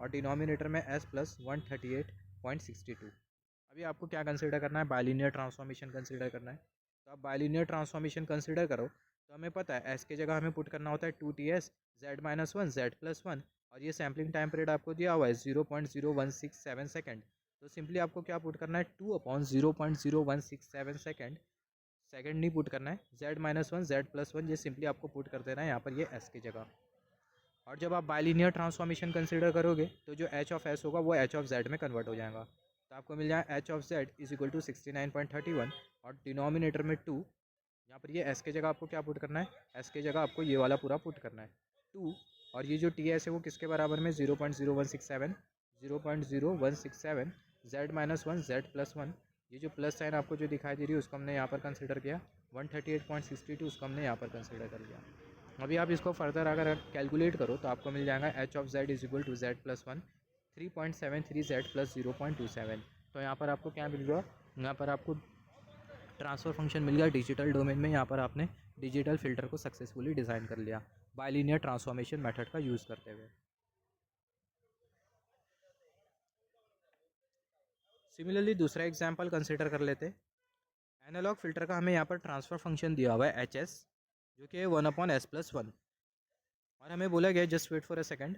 और डिनोमिनेटर में s प्लस 138.62। अभी आपको क्या कंसिडर करना है, बाइलिनियर ट्रांसफॉर्मेशन कंसिडर करना है। तो आप बाइलिनियर ट्रांसफॉर्मेशन कंसिडर करो तो हमें पता है s की जगह हमें पुट करना होता है 2TS z-1 z+1, और ये सैम्पलिंग टाइम पीरियड आपको दिया हुआ है 0.0167 सेकेंड। तो सिंपली आपको क्या पुट करना है 2/0.0167 सेकेंड, सेकेंड नहीं पुट करना है, z-1 z+1, ये सिंपली आपको पुट कर देना है यहाँ पर ये s की जगह। और जब आप बाइलिनियर ट्रांसफॉर्मेशन कंसिडर करोगे तो जो एच ऑफ एस होगा वो एच ऑफ जेड में कन्वर्ट हो जाएगा। तो आपको मिल जाएगा h of z is equal to 69.31, और डिनोमिनेटर में 2, यहाँ पर ये एस के जगह आपको क्या पुट करना है, एस के जगह आपको ये वाला पूरा पुट करना है 2, और ये जो टी एस है वो किसके बराबर में 0.0167 z-1 z+1। ये जो प्लस साइन आपको जो दिखाई दे रही है उसको हमने यहाँ पर कंसिडर किया, 138.62 उसको हमने यहाँ पर कंसिडर कर लिया। अभी आप इसको फर्दर अगर कैलकुलेट करो तो आपको मिल जाएगा h of z is equal to z+1 3.73 z plus 0.27। तो यहाँ पर आपको क्या मिल गया, यहाँ पर आपको ट्रांसफ़र फंक्शन मिल गया डिजिटल डोमेन में। यहाँ पर आपने डिजिटल फिल्टर को सक्सेसफुली डिज़ाइन कर लिया बाइलिनियर ट्रांसफॉर्मेशन मेथड का यूज़ करते हुए। सिमिलरली दूसरा एग्जाम्पल कंसिडर कर लेते। एनालॉग फिल्टर का हमें यहाँ पर ट्रांसफ़र फंक्शन दिया हुआ है एच एस, जो कि है 1/s+1, और हमें बोला गया just wait for a second.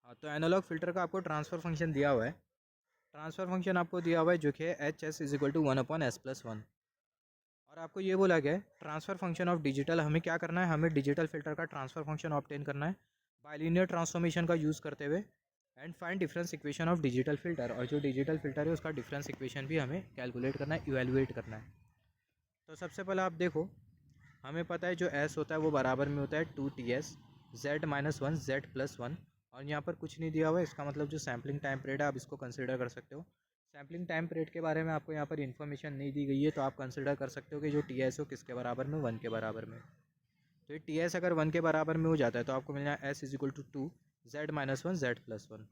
हाँ, तो एनालॉग फिल्टर का आपको ट्रांसफ़र फंक्शन दिया हुआ है, ट्रांसफ़र फंक्शन आपको दिया हुआ है जो कि है h s is equal to 1/s+1, और आपको ये बोला गया है ट्रांसफ़र फंक्शन ऑफ डिजिटल। हमें क्या करना है, हमें डिजिटल फिल्टर का ट्रांसफ़र फंक्शन ऑब्टेन करना है बाइलिनियर ट्रांसफॉर्मेशन का यूज़ करते हुए, and find difference equation of digital filter. और जो डिजिटल फिल्टर है उसका डिफरेंस इक्वेशन भी हमें कैलकुलेट करना है, इवेलुएट करना है। तो सबसे पहले आप देखो, हमें पता है जो एस होता है वो बराबर में होता है 2TS z-1 z+1, और यहाँ पर कुछ नहीं दिया हुआ है, इसका मतलब जो सैम्पलिंग टाइम पीरियड है आप इसको कंसिडर कर सकते हो। सैम्पलिंग टाइम पीरियड के बारे में आपको यहाँ पर इन्फॉर्मेशन नहीं दी गई है, तो आप कंसिडर कर सकते हो कि जो TS हो किसके बराबर में, 1 के बराबर में। तो ये टी एस अगर 1 के बराबर में हो जाता है तो आपको मिल जाएगा s is equal to 2 z minus one z plus one.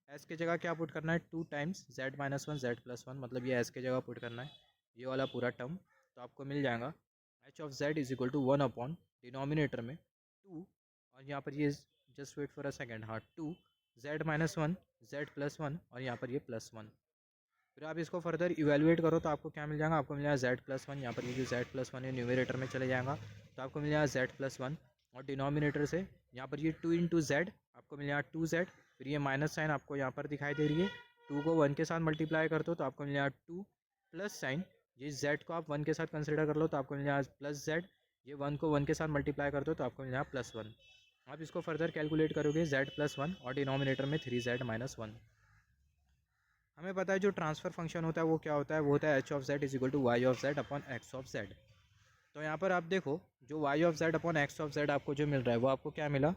S की जगह क्या पुट करना है 2 times z minus one z plus one, मतलब ये एस की जगह पुट करना है ये वाला पूरा टर्म। तो आपको मिल जाएगा h of z is equal to 1 upon denominator में 2 और यहाँ पर ये just wait for a second, हाँ 2 z minus one z plus one और यहाँ पर ये प्लस वन। फिर आप इसको फर्दर इवेलुएट करो तो आपको क्या मिल जाएगा, आपको मिल जाएगा जेड प्लस वन। यहाँ पर ये जो जेड प्लस वन है न्यूमरेटर में चले जाएगा तो आपको मिल जाएगा जेड प्लस वन और डिनोमिनेटर से यहाँ पर ये 2 इंटू जेड आपको मिल जाएगा 2z। फिर ये माइनस साइन आपको यहाँ पर दिखाई दे रही है, 2 को 1 के साथ मल्टीप्लाई कर दो तो आपको मिल जाएगा 2 प्लस साइन, ये z को आप 1 के साथ कंसिडर कर लो तो आपको मिल जाएगा प्लस z, ये 1 को 1 के साथ मल्टीप्लाई कर दो तो आपको मिल जाएगा प्लस वन। आप इसको फर्दर कैलकुलेट करोगे z प्लस वन और डिनोमिनेटर में 3z माइनस वन। हमें पता है जो ट्रांसफ़र फंक्शन होता है वो क्या होता है, वो होता है H of z is equal to y of z upon x of z. तो यहाँ पर आप देखो जो Y of z upon x of z आपको जो मिल रहा है वो आपको क्या मिला,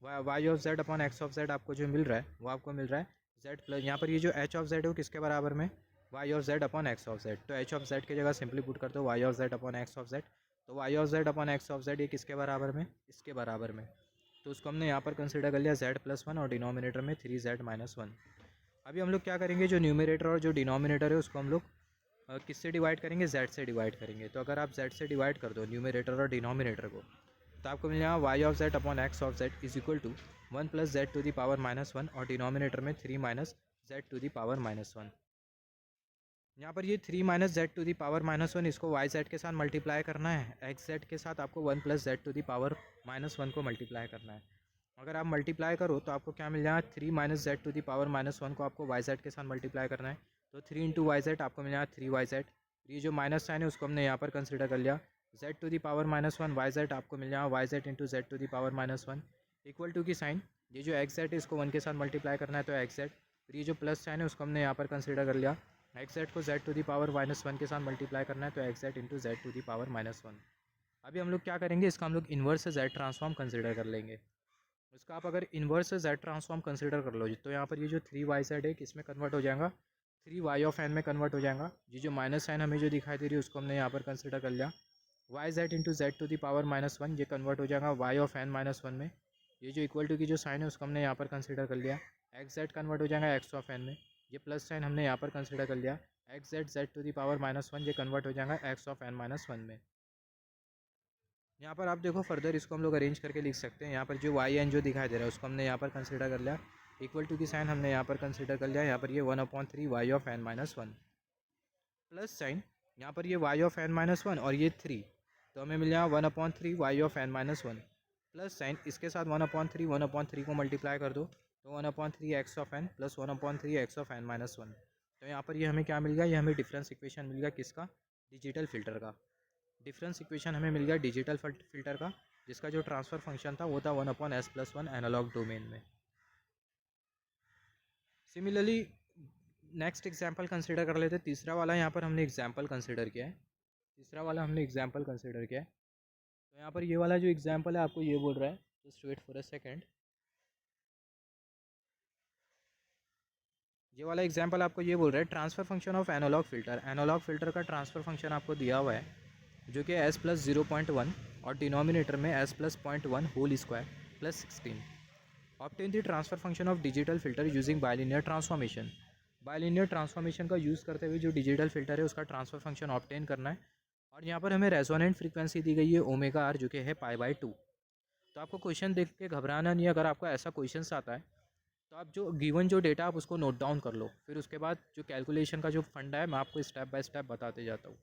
y of z upon x of z आपको जो मिल रहा है वो आपको मिल रहा है जेड प्लस, यहाँ पर ये जो एच ऑफ जेड है वो किसके बराबर में, y of z upon x of z. तो एच ऑफ जेड की जगह सिंपली पुट कर दो y of z upon x of z. तो y of z upon x of z ये किसके बराबर में, इसके बराबर में। तो उसको हमने यहाँ पर कंसिडर कर लिया जेड प्लस वन और डिनोमिनेटर में 3z माइनस वन। अभी हम लोग क्या करेंगे, जो न्यूमरेटर और जो डिनोमिनेटर है उसको हम लोग किससे डिवाइड करेंगे, z से डिवाइड करेंगे। तो अगर आप z से डिवाइड कर दो न्यूमरेटर और डिनोमिनेटर को तो आपको मिल जाएगा Y of z upon x of z is equal to 1 plus Z to the power minus one और डिनोमिनेटर में 3 minus Z to the power minus one. यहाँ पर ये 3 minus Z to the power minus one इसको y z के साथ multiply करना है, एक्स जेड के साथ आपको 1 plus Z to the power minus one को मल्टीप्लाई करना है। अगर आप मल्टीप्लाई करो तो आपको क्या मिल जाएगा 3 minus Z to the power minus one को आपको वाई जेड के साथ मल्टीप्लाई करना है तो 3 इंटू वाई जेड आपको मिल जाएगा 3 वाई जेड। ये जो माइनस साइन है उसको हमने यहाँ पर कंसिडर कर लिया, z to the power minus one y z आपको मिल जाएगा y z into z to the power minus one equal to की साइन, ये जो एक्स जेड है इसको 1 के साथ मल्टीप्लाई करना है तो एक्स जेड। फिर ये जो प्लस साइन है उसको हमने यहाँ पर कंसिडर कर लिया, एक्स जेड को z to the power minus one के साथ मल्टीप्लाई करना है तो x z into z to the power minus one. अभी हम लोग क्या करेंगे, इसका हम लोग इन्वर्स जेड ट्रांसफॉर्म कंसिडर कर लेंगे। इसका आप अगर इन्वर्स जेड ट्रांसफॉर्म कंसिडर कर लो तो यहाँ पर ये जो 3y जेड है किस में कन्वर्ट हो जाएगा, 3y ऑफ एन में कन्वर्ट हो जाएगा। ये जो माइनस साइन हमें जो दिखाई दे रही है उसको हमने यहाँ पर कंसिडर कर लिया, y z into z to the power minus one ये कन्वर्ट हो जाएगा y of N minus one में। ये जो इक्वल टू की जो साइन है उसको हमने यहाँ पर कंसिडर कर लिया, एक्स जेड कन्वर्ट हो जाएगा x ऑफ एन में। ये प्लस साइन हमने यहाँ पर कंसिडर कर लिया, x z z to the power minus one ये कन्वर्ट हो जाएगा x of N minus one में। यहाँ पर आप देखो फर्दर इसको हम लोग अरेंज करके लिख सकते हैं। यहाँ पर जो वाई एन जो दिखाई दे रहा है उसको हमने यहाँ पर कंसिडर कर लिया, इक्वल टू की साइन हमने यहाँ पर कंसिडर कर लिया, यहाँ पर ये 1/3 y of N minus one plus sign यहाँ पर ये Y of N minus one और ये 3 तो हमें मिल जाएगा 1/3 y of N minus one plus sign इसके साथ 1/3 को मल्टीप्लाई कर दो तो 1/3 x of N plus 1/3 x of N minus one. तो यहाँ पर ये हमें क्या मिल गया, ये हमें डिफरेंस इक्वेशन मिल गया किसका, डिजिटल फिल्टर का। डिफरेंस इक्वेशन हमें मिल गया डिजिटल फिल्टर का, जिसका जो ट्रांसफ़र फंक्शन था वो था 1/s+1 एनालॉग डोमेन में। सिमिलरली नेक्स्ट एग्जांपल कंसिडर कर लेते हैं। तीसरा वाला यहाँ पर हमने एग्जांपल कंसिडर किया है, तो यहाँ पर ये वाला जो एग्जांपल है आपको ये बोल रहा है, just wait for a second, ये वाला एग्जांपल आपको ये बोल रहा है transfer function of analogue filter. Analogue filter का ट्रांसफ़र फंक्शन आपको दिया हुआ है जो कि s प्लस 0.1 और डिनोमिनेटर में s plus 0.1 whole square plus 16। Obtain the transfer function of digital filter using bilinear transformation. Bilinear transformation का यूज़ करते हुए जो डिजिटल फिल्टर है उसका ट्रांसफ़र फंक्शन ऑब्टेन करना है। और यहाँ पर हमें रेजोनेंट फ्रीक्वेंसी दी गई है ओमेगा आर जो कि है π/2। तो आपको क्वेश्चन देख के घबराना नहीं है, अगर आपको ऐसा क्वेश्चन आता है तो आप जो गिवन जो डेटा आप उसको नोट डाउन कर लो, फिर उसके बाद जो कैलकुलेशन का जो फंडा है मैं आपको स्टेप बाय स्टेप बताते जाता हूँ।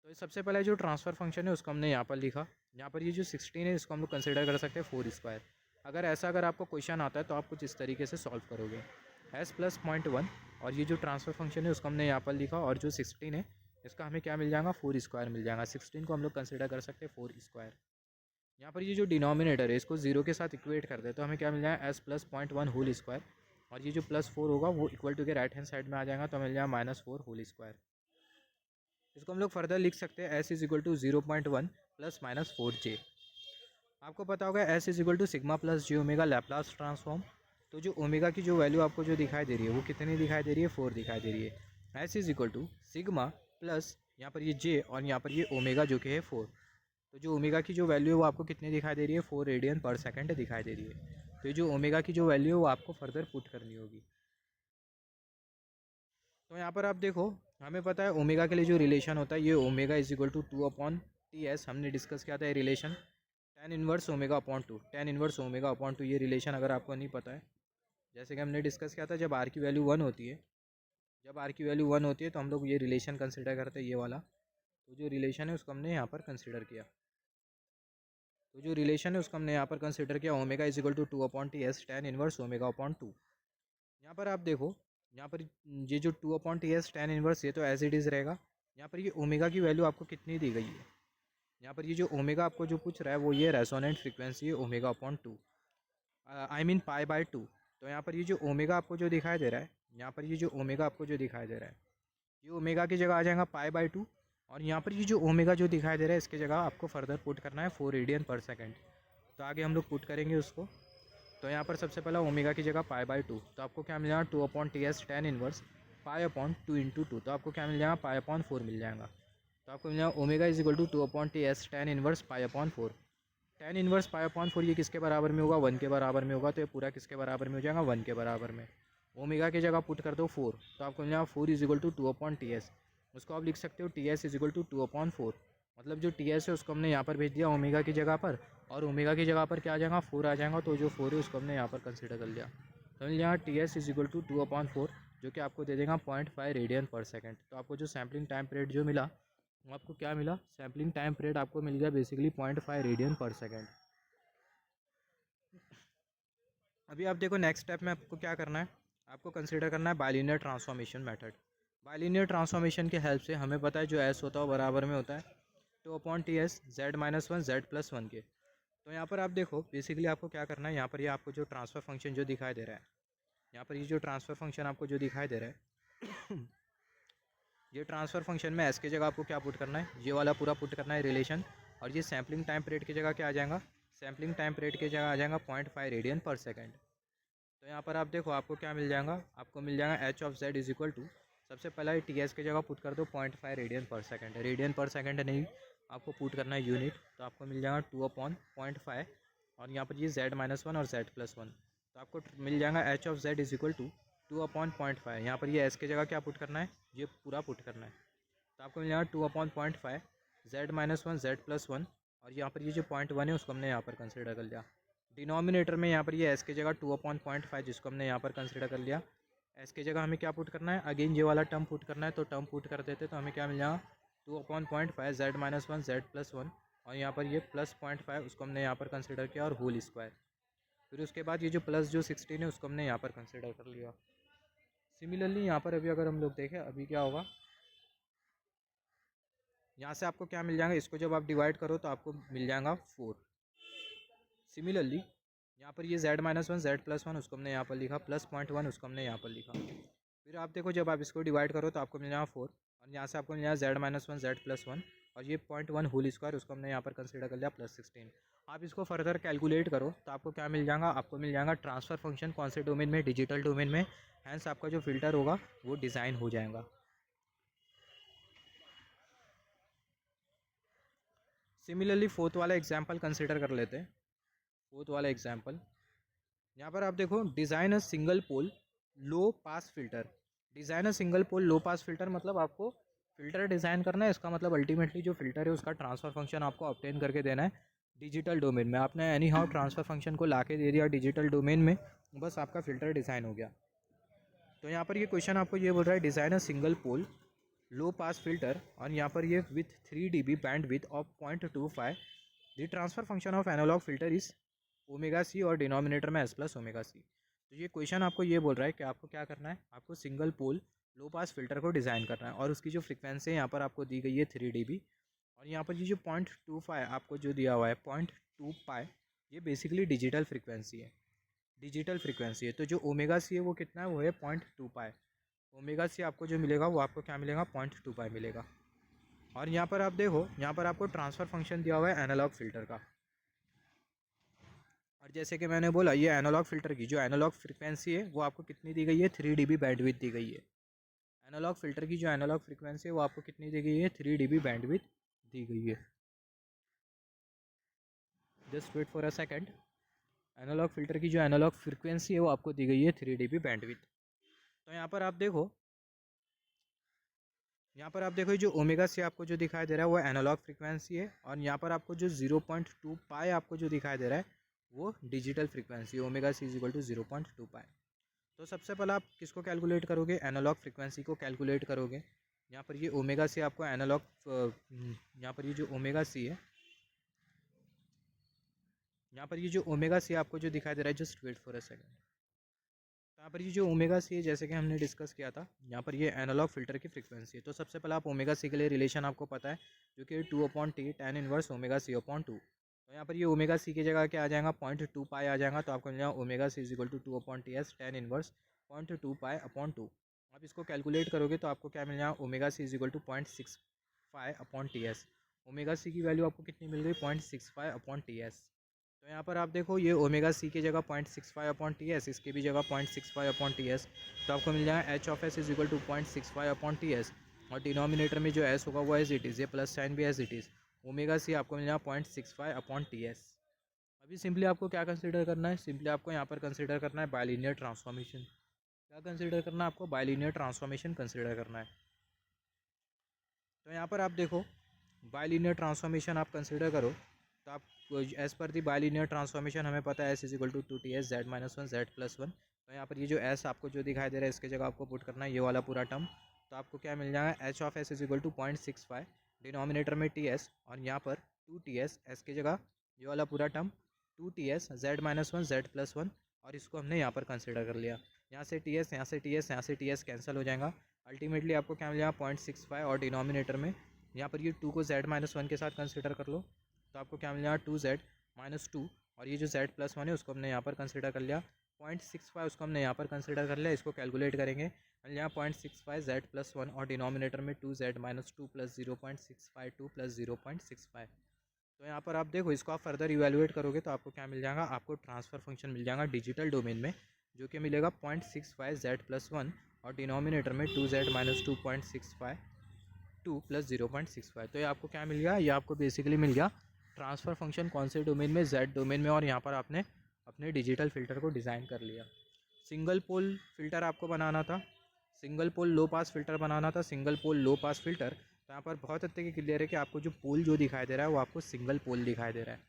तो सबसे पहले जो ट्रांसफ़र फंक्शन है उसको हमने यहाँ पर लिखा, यहाँ पर ये जो 16 है इसको हम लोग कंसिडर कर सकते हैं 4 स्क्वायर। अगर आपको क्वेश्चन आता है तो आप कुछ इस तरीके से सॉल्व करोगे, s प्लस 0.1 और ये जो ट्रांसफ़र फंक्शन है उसको हमने यहाँ पर लिखा, और जो 16 है इसका हमें क्या मिल जाएगा 4 स्क्वायर मिल जाएगा। 16 को हम लोग कंसिडर कर सकते हैं 4 स्क्वायर। यहाँ पर ये जो डिनोमिनेटर है इसको 0 के साथ इक्वेट कर दे तो हमें क्या मिल जाएगा s प्लस 0.1 होल स्क्वायर, और ये जो प्लस 4 होगा वो इक्वल टू के राइट हैंड साइड में आ जाएगा तो मिल जाएगा -4 होल स्क्वायर। इसको हम लोग फर्दर लिख सकते हैं s is equal to 0.1 plus -4j। आपको पता होगा s is equal to sigma plus j omega Laplace transform. तो जो ओमेगा की जो वैल्यू आपको जो दिखाई दे रही है वो कितनी दिखाई दे रही है, 4 दिखाई दे रही है। s is equal to sigma plus यहाँ पर ये j और यहाँ पर ये ओमेगा जो कि है 4। तो जो ओमेगा की जो वैल्यू है वो आपको कितनी दिखाई दे रही है, 4 रेडियन पर सेकेंड दिखाई दे रही है। तो ये जो ओमेगा की जो वैल्यू है वो आपको फर्दर पुट करनी होगी। तो यहाँ पर आप देखो, हमें पता है ओमेगा के लिए जो रिलेशन होता है ये omega is equal to 2/TS, हमने डिस्कस किया था ये relation, tan inverse omega upon 2, tan inverse omega upon 2। ये रिलेशन अगर आपको नहीं पता है, जैसे कि हमने डिस्कस किया था, जब आर की वैल्यू 1 होती है, जब आर की वैल्यू 1 होती है तो हम लोग ये रिलेशन कंसिडर करते हैं, ये वाला। तो जो रिलेशन है उसको हमने यहाँ पर कंसिडर किया, तो जो रिलेशन है उसको हमने यहाँ पर कंसिडर किया, omega is equal to 2/TS tan inverse omega upon 2। यहाँ पर आप देखो, यहाँ पर ये जो 2/TS tan इनवर्स ये तो एज इट इज़ रहेगा। यहाँ पर ये ओमेगा की वैल्यू आपको कितनी दी गई है, यहाँ पर ये जो ओमेगा आपको जो पूछ रहा है वो ये रेजोनेंट फ्रीक्वेंसी है ओमेगा अपॉन 2, आई मीन π/2। तो यहाँ पर ये जो ओमेगा आपको जो दिखाई दे रहा है, यहाँ पर ये जो ओमेगा आपको जो दिखाई दे रहा है, ये ओमेगा की जगह आ जाएगा π/2। और यहाँ पर ये जो ओमेगा जो दिखाई दे रहा है इसकी जगह आपको फर्दर पुट करना है 4 रेडियन पर सेकेंड। तो आगे हम लोग पुट करेंगे उसको। तो यहाँ पर सबसे पहला ओमेगा की जगह π/2, तो आपको क्या मिल जाएगा 2/TS tan इनवर्स π/2 इंटू 2, तो आपको क्या मिल जाएगा π/4 मिल जाएगा। तो आपको मिल जाएगा omega is equal to 2/TS tan inverse π/4। tan inverse π/4 ये किसके बराबर में होगा, 1 के बराबर में होगा। तो ये पूरा किसके बराबर में हो जाएगा, 1 के बराबर में। ओमेगा की जगह पुट कर दो 4, तो आपको मिल जाएगा 4 इज इक्वल टू 2/TS। उसको आप लिख सकते हो TS इज इक्वल टू 2/4, मतलब जो TS है उसको हमने यहाँ पर भेज दिया ओमेगा की जगह पर, और ओमेगा की जगह पर क्या आ जाएगा, 4 आ जाएगा। तो जो 4 है उसको हमने यहाँ पर कंसिडर कर लिया। तो मिल जाएगा TS इज इक्वल टू 2/4, जो कि आपको दे देगा 0.5 रेडियन पर सेकेंड। तो आपको जो सैम्पलिंग टाइम पीरियड जो मिला वो आपको क्या मिला, सैम्पलिंग टाइम पीरियड आपको मिल गया बेसिकली 0.5 रेडियन पर सेकेंड। अभी आप देखो नेक्स्ट स्टेप में आपको क्या करना है, आपको कंसिडर करना है bilinear transformation method. Bilinear transformation के हेल्प से हमें पता है जो एस होता है वो बराबर में होता है 2/TS z-1 z+1 के। तो यहाँ पर आप देखो बेसिकली आपको क्या करना है, यहाँ पर ये आपको जो ट्रांसफ़र फंक्शन जो दिखाई दे रहा है, यहाँ पर ये जो ट्रांसफ़र फंक्शन आपको जो दिखाई दे रहा है ये ट्रांसफ़र फंक्शन में एस की जगह आपको क्या पुट करना है, ये वाला पूरा पुट करना है रिलेशन। और ये सैम्पलिंग टाइम पीरियड की जगह क्या आ जाएगा, सैम्पलिंग टाइम पीरियड की जगह आ जाएगा 0.5 रेडियन पर सेकेंड। तो यहाँ पर आप देखो आपको क्या मिल जाएगा, आपको मिल जाएगा h of z is equal to, सबसे पहला ये TS की जगह पुट कर दो 0.5 रेडियन पर सेकेंड। रेडियन पर सेकेंड नहीं, आपको पुट करना है यूनिट, तो आपको मिल जाएगा 2/0.5, और यहाँ पर ये z-1 और z+1। तो आपको मिल जाएगा h of z is equal to 2/0.5। यहाँ पर ये एस की जगह क्या पुट करना है, ये पूरा पुट करना है। तो आपको मिल जाएगा 2/0.5 z-1 z+1, और यहाँ पर ये जो 0.1 है उसको हमने यहाँ पर कंसिडर कर लिया। डिनोमिनेटर में यहाँ पर ये एस की जगह 2/0.5 जिसको हमने यहाँ पर कंसिडर कर लिया। एस की जगह हमें क्या पुट करना है, अगेन ये वाला टर्म पुट करना है, तो टर्म पुट कर देते तो हमें क्या मिल जाएगा 2/0.5 z-1 z+1, और यहाँ पर ये +0.5 उसको हमने यहाँ पर कंसिडर किया, और होल स्क्वायर। फिर उसके बाद ये जो प्लस जो 16 है उसको हमने यहाँ पर कंसिडर कर लिया। सिमिलरली यहाँ पर अभी अगर हम लोग देखें अभी क्या होगा, यहाँ से आपको क्या मिल जाएगा, इसको जब आप डिवाइड करो तो आपको मिल जाएगा 4। सिमिलरली यहाँ पर ये z-1 z+1 उसको हमने यहाँ पर लिखा, +0.1 उसको हमने यहाँ पर लिखा। फिर आप देखो जब आप इसको डिवाइड करो तो आपको मिल जाएगा 4, और यहाँ से आपको मिल जाएगा z-1 z+1, और ये 0.1 होल स्क्वायर उसको हमने यहाँ पर कंसिडर कर लिया +16। आप इसको फर्दर कैलकुलेट करो तो आपको क्या मिल जाएगा, आपको मिल जाएगा ट्रांसफ़र फंक्शन कौन से डोमेन में, डिजिटल डोमेन में। हैंस आपका जो फिल्टर होगा वो डिज़ाइन हो जाएगा। सिमिलरली फोर्थ वाला एग्जाम्पल कंसिडर कर लेते हैं। फोर्थ वाला एग्जाम्पल यहाँ पर आप देखो, design a single pole low pass filter. Design a single pole low pass filter मतलब आपको फ़िल्टर डिज़ाइन करना है, इसका मतलब अल्टीमेटली जो फ़िल्टर है उसका ट्रांसफ़र फंक्शन आपको ऑब्टेन करके देना है डिजिटल डोमेन में। आपने एनी हाउ ट्रांसफ़र फंक्शन को ला के दे दिया डिजिटल डोमेन में, बस आपका फ़िल्टर डिज़ाइन हो गया। तो यहाँ पर ये क्वेश्चन आपको ये बोल रहा है design a single pole low pass filter, और यहाँ पर ये with 3 dB bandwidth of 0.25, the transfer function of analogue filter is omega c, और डिनोमिनेटर में s+ω_c। तो ये क्वेश्चन आपको ये बोल रहा है कि आपको क्या करना है, आपको single pole low pass filter को डिज़ाइन करना है, और उसकी जो फ्रिक्वेंसी है यहाँ पर आपको दी गई है 3 dB, और यहाँ पर ये जो 0.25 आपको जो दिया हुआ है 0.2 ये बेसिकली डिजिटल फ्रिक्वेंसी है, डिजिटल फ्रिक्वेंसी है। तो जो ओमेगा सी है वो कितना है, वो है 0.2 ओमेगा सी आपको जो मिलेगा वो आपको क्या मिलेगा 0.2 मिलेगा। और यहाँ पर आप देखो, यहाँ पर आपको ट्रांसफ़र फंक्शन दिया हुआ है एनालॉग फ़िल्टर का, और जैसे कि मैंने बोला ये एनालॉग फ़िल्टर की जो एनालॉग फ्रिक्वेंसी है वो आपको कितनी दी गई है, 3 dB बैंडविड्थ दी गई है। एनालॉग फ़िल्टर की जो एनालॉग फ्रिक्वेंसी है वो आपको कितनी दी गई है, 3 dB बैंडविड्थ दी गई है। Just wait for a second. Analogue filter की जो एनालॉग फ्रिक्वेंसी है वो आपको दी गई है 3 dB बैंडविड्थ। तो यहाँ पर आप देखो, ये जो ओमेगा सी आपको जो दिखाई दे रहा है वो एनालॉग फ्रिक्वेंसी है, और यहाँ पर आपको जो 0.2 पाई आपको जो दिखाई दे रहा है वो digital frequency, omega c is equal to 0.2 pi. तो सबसे पहले आप किसको कैलकुलेट करोगे, एनालॉग फ्रिक्वेंसी को कैलकुलेट करोगे। यहाँ पर ये ओमेगा सी आपको एनालॉग, यहाँ पर ये जो ओमेगा सी है, यहाँ पर ये जो ओमेगा सी आपको जो दिखाई दे रहा है, just wait for a second. तो यहाँ पर ये जो ओमेगा सी है, जैसे कि हमने डिस्कस किया था, यहाँ पर ये एनालॉग फ़िल्टर की फ्रीक्वेंसी है। तो सबसे पहले आप ओमेगा सी के लिए रिलेशन आपको पता है, जो कि 2/t tan inverse omega c upon 2। तो यहाँ पर ये ओमेगा सी की जगह क्या आ जाएगा, 0.2 पाई आ जाएगा। तो आपको मिल जाएगा omega c is equal to 2/ts tan inverse 0.2 pi upon 2। आप इसको कैलकुलेट करोगे तो आपको क्या मिल जाएगा, omega c is equal to 0.65 upon ts। Omega c की वैल्यू आपको कितनी मिल गई, 0.65 अपॉन ts। तो यहाँ पर आप देखो, ये ओमेगा सी की जगह 0.65 अपॉन टी एस, इसकी भी जगह 0.65 अपॉन टी एस। तो आपको मिल जाएगा h of S is equal to 0.65 upon T s, और डिनोमिनेटर में जो एस होगा वो एज इट इज़, ये प्लस साइन भी as it is. Omega c आपको मिल जाएगा 0.65 अपॉन टी एस। अभी सिंपली आपको क्या कंसिडर करना है, सिंपली आपको यहाँ पर कंसिडर करना है बायलीनियर ट्रांसफॉर्मेशन। क्या कंसिडर करना है आपको, बायलीनियर ट्रांसफॉर्मेशन कंसिडर करना है। तो यहाँ पर आप देखो, बायलीनियर ट्रांसफॉर्मेशन आप कंसिडर करो, तो आप एज़ पर दी बायलीनियर ट्रांसफॉर्मेशन हमें पता है S is equal to 2ts z-1 z+1। तो यहाँ पर ये जो एस आपको जो दिखाई दे रहा है, इसके जगह आपको पुट करना है ये वाला पूरा टर्म। तो आपको क्या मिल जाएगा, h of S is equal to 0.65, denominator में टी एस, और यहाँ पर 2ts, एस की जगह ये वाला पूरा टर्म 2ts z-1 z+1, और इसको हमने यहाँ पर कंसिडर कर लिया। यहाँ से टी एस, यहाँ से टी एस, यहाँ से टी एस कैंसिल हो जाएगा। अल्टीमेटली आपको क्या मिल जाएगा, 0.65, और डिनोमिनेटर में यहाँ पर ये 2 को z-1 के साथ कंसिडर कर लो, तो आपको क्या मिल जाएगा 2z-2, और ये जो z+1 है उसको हमने यहाँ पर कंसिडर कर लिया। 0.65 उसको हमने यहाँ पर कंसिडर कर लिया, इसको कैलकुलेट करेंगे, मिल जाएगा 0.65 z+1, और डिनोमिनेटर में 2z-2 प्लस 0.652 प्लस 0.65। तो यहाँ पर आप देखो, इसको आप फर्दर इवेलुएट करोगे तो आपको क्या मिल जाएगा, आपको ट्रांसफ़र फंक्शन मिल जाएगा डिजिटल डोमेन में, जो कि मिलेगा 0.65 z+1, और डिनोमिनेटर में 2z-2.65 प्लस 0.65। तो ये आपको क्या मिल गया, ये आपको बेसिकली मिल गया ट्रांसफ़र फंक्शन कौन से डोमेन में, z डोमेन में, और यहाँ पर आपने अपने डिजिटल फ़िल्टर को डिज़ाइन कर लिया। सिंगल पोल फ़िल्टर आपको बनाना था, single pole low pass filter बनाना था, single pole low pass filter. तो यहाँ पर बहुत हद तक क्लियर है कि आपको जो पोल जो दिखाई दे रहा है वो आपको सिंगल पोल दिखाई दे रहा है।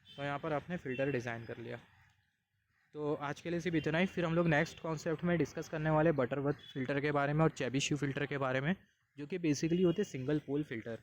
तो यहाँ पर आपने फ़िल्टर डिज़ाइन कर लिया। तो आज के लिए सिर्फ इतना ही, फिर हम लोग नेक्स्ट कॉन्सेप्ट में डिस्कस करने वाले बटरवर्थ फ़िल्टर के बारे में और चेबीशेव फ़िल्टर के बारे में, जो कि बेसिकली होते सिंगल पोल फ़िल्टर।